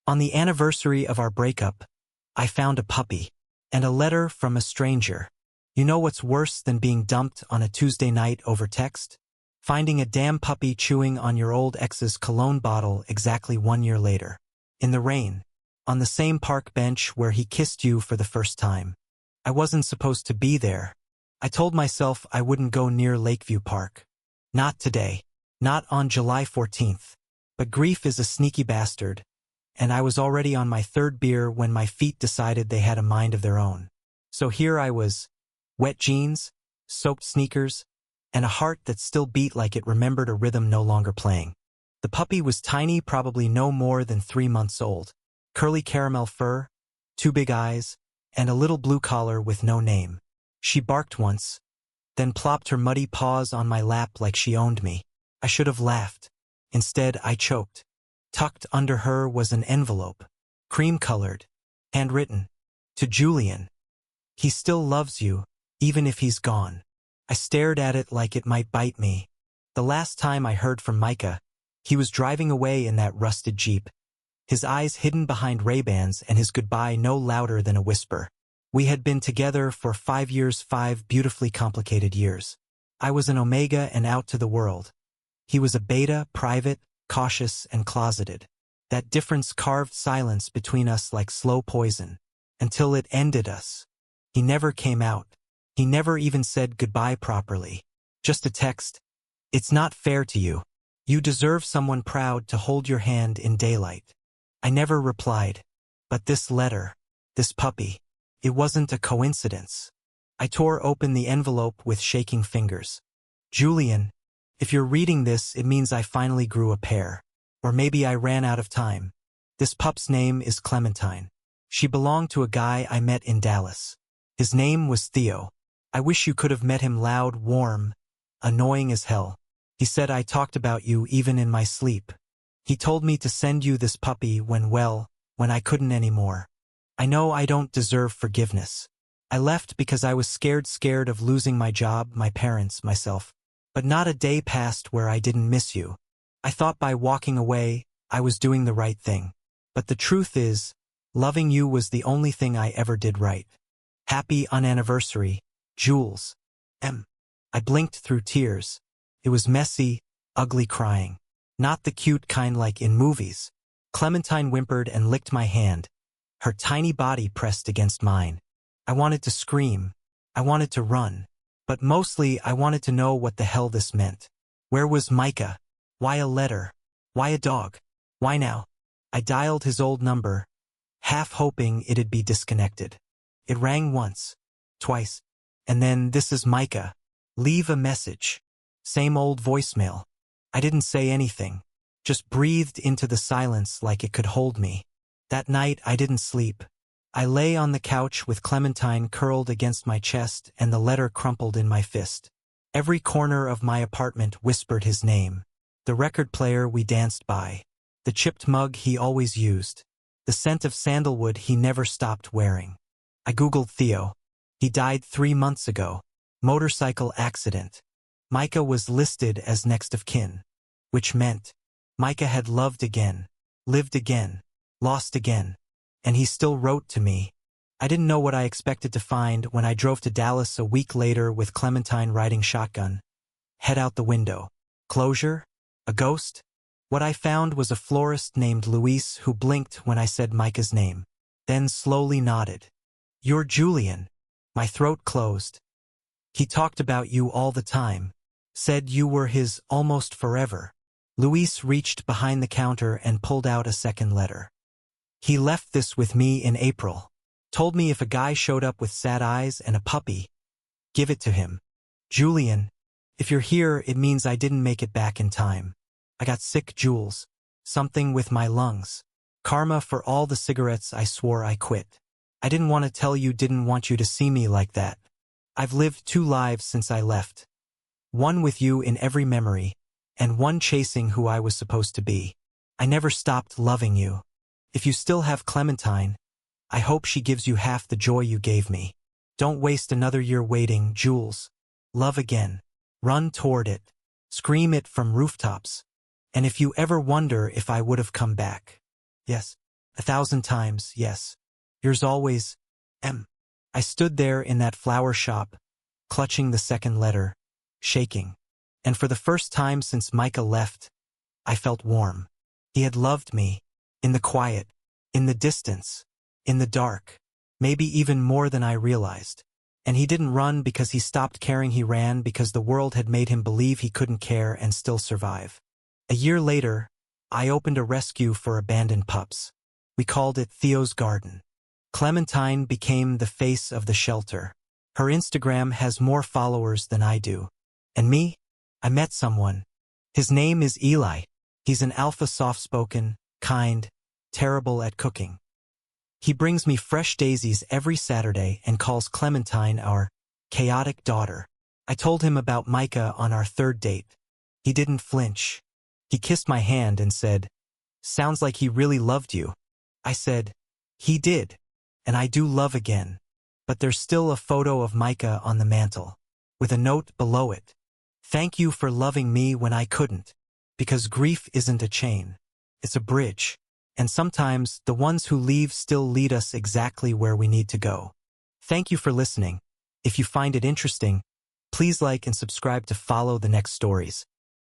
On the anniversary of our breakup, I found a puppy and a letter from a stranger. You know what's worse than being dumped on a Tuesday night over text? Finding a damn puppy chewing on your old ex's cologne bottle exactly 1 year later. In the rain. On the same park bench where he kissed you for the first time. I wasn't supposed to be there. I told myself I wouldn't go near Lakeview Park. Not today. Not on July 14th. But grief is a sneaky bastard, and I was already on my 3rd beer when my feet decided they had a mind of their own. So here I was. Wet jeans, soaked sneakers, and a heart that still beat like it remembered a rhythm no longer playing. The puppy was tiny, probably no more than 3 months old. Curly caramel fur, 2 big eyes, and a little blue collar with no name. She barked once, then plopped her muddy paws on my lap like she owned me. I should have laughed. Instead, I choked. Tucked under her was an envelope, cream-colored, handwritten. To Julian. He still loves you, even if he's gone. I stared at it like it might bite me. The last time I heard from Micah, he was driving away in that rusted Jeep, his eyes hidden behind Ray-Bans and his goodbye no louder than a whisper. We had been together for 5 years, 5 beautifully complicated years. I was an omega and out to the world. He was a beta, private, cautious, and closeted. That difference carved silence between us like slow poison, until it ended us. He never came out. He never even said goodbye properly. Just a text. It's not fair to you. You deserve someone proud to hold your hand in daylight. I never replied. But this letter, this puppy, it wasn't a coincidence. I tore open the envelope with shaking fingers. Julian, if you're reading this, it means I finally grew a pair. Or maybe I ran out of time. This pup's name is Clementine. She belonged to a guy I met in Dallas. His name was Theo. I wish you could have met him. Loud, warm, annoying as hell. He said I talked about you even in my sleep. He told me to send you this puppy when I couldn't anymore. I know I don't deserve forgiveness. I left because I was scared of losing my job, my parents, myself. But not a day passed where I didn't miss you. I thought by walking away, I was doing the right thing. But the truth is, loving you was the only thing I ever did right. Happy unanniversary, Jules. M. I blinked through tears. It was messy, ugly crying. Not the cute kind like in movies. Clementine whimpered and licked my hand. Her tiny body pressed against mine. I wanted to scream. I wanted to run. But mostly I wanted to know what the hell this meant. Where was Micah? Why a letter? Why a dog? Why now? I dialed his old number, half hoping it'd be disconnected. It rang once, twice, and then this is Micah. Leave a message. Same old voicemail. I didn't say anything, just breathed into the silence like it could hold me. That night I didn't sleep. I lay on the couch with Clementine curled against my chest and the letter crumpled in my fist. Every corner of my apartment whispered his name. The record player we danced by. The chipped mug he always used. The scent of sandalwood he never stopped wearing. I googled Theo. He died 3 months ago. Motorcycle accident. Micah was listed as next of kin. Which meant Micah had loved again, lived again, lost again. And he still wrote to me. I didn't know what I expected to find when I drove to Dallas a week later with Clementine riding shotgun. Head out the window. Closure? A ghost? What I found was a florist named Luis who blinked when I said Micah's name. Then slowly nodded. You're Julian. My throat closed. He talked about you all the time. Said you were his almost forever. Luis reached behind the counter and pulled out a second letter. He left this with me in April. Told me if a guy showed up with sad eyes and a puppy, give it to him. Julian, if you're here, it means I didn't make it back in time. I got sick, Jules. Something with my lungs. Karma for all the cigarettes I swore I quit. I didn't want to tell you, didn't want you to see me like that. I've lived 2 lives since I left. One with you in every memory, and one chasing who I was supposed to be. I never stopped loving you. If you still have Clementine, I hope she gives you half the joy you gave me. Don't waste another year waiting, Jules. Love again. Run toward it. Scream it from rooftops. And if you ever wonder if I would have come back. Yes, 1,000 times, yes. Yours always, M. I stood there in that flower shop, clutching the second letter, shaking. And for the first time since Micah left, I felt warm. He had loved me, in the quiet, in the distance, in the dark, maybe even more than I realized. And he didn't run because he stopped caring, he ran because the world had made him believe he couldn't care and still survive. A year later, I opened a rescue for abandoned pups. We called it Theo's Garden. Clementine became the face of the shelter. Her Instagram has more followers than I do. And me? I met someone. His name is Eli. He's an alpha, soft-spoken, kind, terrible at cooking. He brings me fresh daisies every Saturday and calls Clementine our chaotic daughter. I told him about Micah on our third date. He didn't flinch. He kissed my hand and said, "Sounds like he really loved you." I said, "He did. And I do love again." But there's still a photo of Micah on the mantle, with a note below it. "Thank you for loving me when I couldn't." Because grief isn't a chain. It's a bridge. And sometimes the ones who leave still lead us exactly where we need to go. Thank you for listening. If you find it interesting, please like and subscribe to follow the next stories.